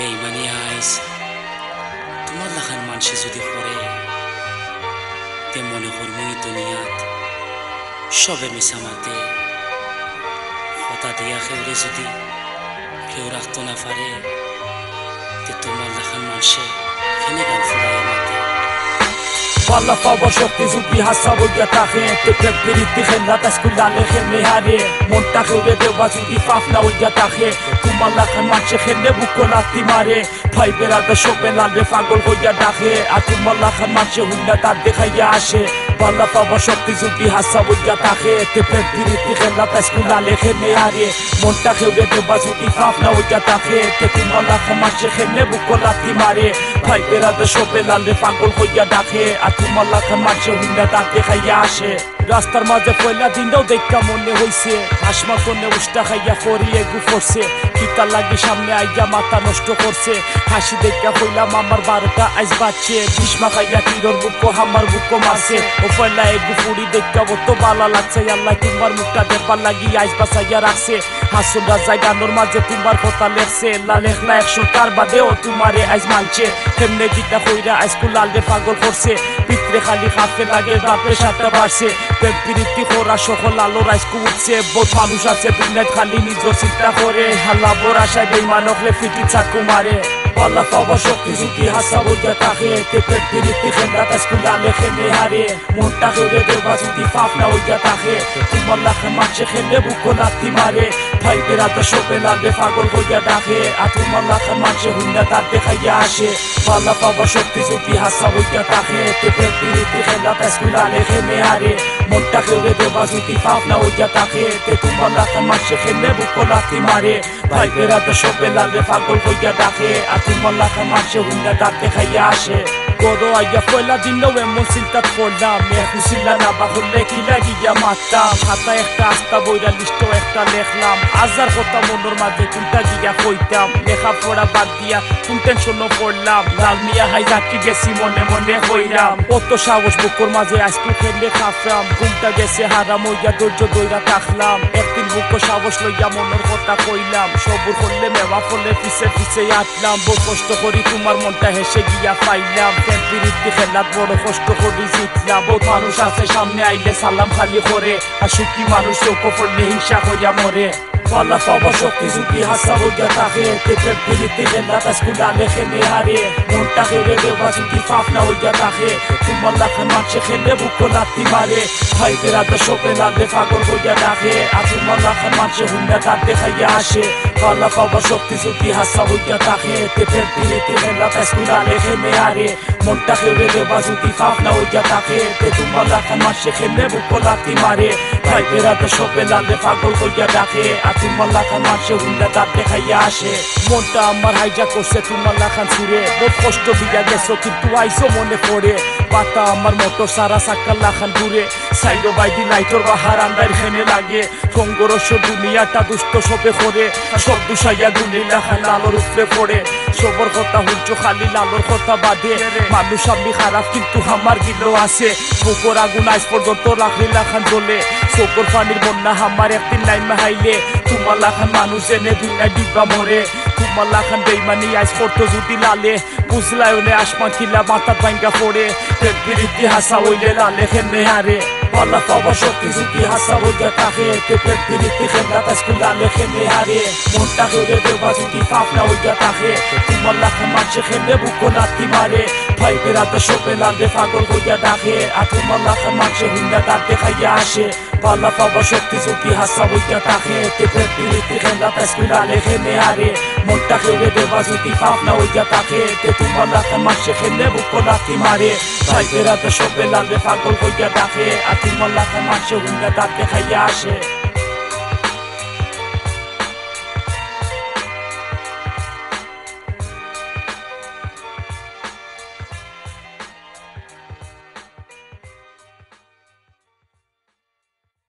বেইমানি আইস তোমার লাখান মানুষে যদি করে তে মনে করমই দুনিয়াত সবে মিশামাতে হতা দিয়া খেউরে যদি কেউ রাখতো না পারে তে তোমার লাখান মানুষে খেনে গান ফুরাইয়া মাতে Balla fava shokti zubi hasabu yatahe te pepiriti khenna taskulale khenne hare monta khule deba zubi fafna o yatahe tumalla khan manche khenne bukolati mare bhai berada shobelale pagol hoya dahe atumalla khan manche hunna tar dekhaya ashe Balla fava shokti zubi hasabu yatahe te pepiriti khenna taskulale khenne hare monta khule deba zubi fafna o yatahe tumalla khan manche khenne bukolati mare bhai berada shobelale pagol hoya dahe তোমাল্লা খান মাঝে Honda তাকে খাইয়া আসে রাস্তার মাঝে পয়লা দিনটাও দেখা মনে হইছে হাসমা কোনে উষ্টা খাইয়া ফরিয়ে গু ফরছে কিতার লাগি সামনে আইয়া মাথা নষ্ট করছে হাসি দেখা হইলাম আমার 12টা আইস বাচ্চে বিষ্মা খাইয়া তীরর বুকো হামার বুকো মারছে ও পয়লা এগু ফুড়ি দেখা অত বালা লাগছে আল্লাহ তোমার মুখটা দেখবার লাগি আইস বাসাইয়া রাখছে হাসুন রাজাই গানোর মাঝে তোমার কথা লেখছে লা লেখলা 100 তার বাদেও তোমারে আইস মানছে কেমনে গীতা কইরা আইসকুল লালরে পাগল করছে পিতরে খালি খাতে লাগে বাপের সাথে বাড়ছে প্রেমপ্রীতি করা সকল আলো রাইস্কু উঠছে বহুত মানুষ আছে দুনিয়াত খালি নিজ চিন্তা করে হাল্লা বরাশায় বেইমান হলে ফিটি চাকু মারে Balla fava shokti zubi hasabu yatahe te pepiriti khenna taskulale khenne hare monta khule deba zubi fafna o yatahe tumalla khan manche khenne bukolati mare bhai berada shobelale pagol hoya dahe atumalla khan manche hunna tar dekhaya ashe Balla fava shokti zubi hasabu yatahe te pepiriti khenna taskulale khenne hare monta khule deba zubi fafna o yatahe tumalla khan manche khenne bukolati mare bhai berada shobelale pagol hoya dahe তোমাল্লা খান মাঝে Honda তাকে খাইয়া আসে গরো আইয়া পয়লা দিনও এমন চিন্তা করলাম খুশিলা না বাহুলে কি লাগিয়া মারতাম হাতা একটা আস্তা বইরা লিস্ট একটা লেখলাম আজার কথা মনের মাঝে কোনটা গিয়া কইতাম লেখা পড়া বাদ দিয়া কোন টেনশনও পড়লাম লাল মিয়া হাই রাখি গেছি মনে মনে হইলাম অত সাহস বুকুর মাঝে আইসক্রিম খেলে খাফলাম ঘুমটা গেছে হারাম হইয়া ধৈর্য দইরা থাকলাম একদিন বুকো সাহস লইয়া মনের কথা কইলাম সবুর করলে মেওয়া ফলে পিছে পিছে আটলাম বহু কষ্ট করি তোমার মনটা হেসে গিয়া পাইলাম প্রেমপ্রীতি খেলাত বড় কষ্ট করি জিতলাম বহুত মানুষ আছে সামনে আইলে সালাম খালি করে আর সুখী মানুষ চোখ পড়লে হিংসা হইয়া মরে Balla fava shokti zubi hasabu yatahe te pepiriti khenna taskulale khenne hare monta khule deba zubi fafna o yatahe tumalla khan manche khenne bukolati mare bhai berada shobelale pagol hoya dahe atumalla khan manche hunna tar dekhaya ashe Balla fava shokti zubi hasabu yatahe te pepiriti khenna taskulale khenne hare monta khule deba zubi fafna o yatahe tumalla khan manche khenne bukolati mare bhai berada shobelale pagol hoya dahe তোমাল্লা খান মাঝে Honda তার দেখাইয়া আসে মনটা আমার হাইজা করছে তোমাল্লা খান সুরে বহুত কষ্ট দিয়া গেছো কিন্তু আইসো মনে পড়ে পাতা আমার মোটর সারা সাকাল্লা খান দূরে সাইডো বাইদি লাইটর বাহার আন্দার খেনে লাগে সংগরস দুনিয়াটা দুষ্ট সবে করে সব দুসাইয়া দুনিলা খান লালোর উপরে পড়ে সবর কথা হুঞ্চো খালি লালোর কথা বাদে মানুষ আমি খারাপ কিন্তু আমার গিলো আছে বুকর আগুন আইস পর্যন্ত লাখলিলা খান জ্বলে চোখর পানির বন্যা আমার একদিন নাইমা হাইলে তোমাল্লা খান মানুষ এনে দুনিয়া ডিব্বা মরে তোমাল্লা খান বেইমানি আইস পড়তো যদি লালে বুঝলাই ওনে আসমান কিলা মাথা ভাঙ্গা পড়ে প্রেমপ্রীতি হাসা হইলে লালে খেনে হারে Balla fava shokti zubi hasabu yatahe te pepiriti khenna taskulale khenne hare monta khule deba zubi fafna o yatahe tumalla khan manche khenne bukolati mare bhai berada shobelale pagol hoya dahe atumalla khan manche hunna tar dekhaya ashe Balla fava shokti zubi hasabu yatahe te pepiriti khenna taskulale khenne hare monta khule deba zubi fafna o yatahe tumalla khan manche khenne bukolati mare bhai berada shobelale pagol hoya dahe তোমাল্লা খান মাঝে Honda তার দেখাইয়া আসে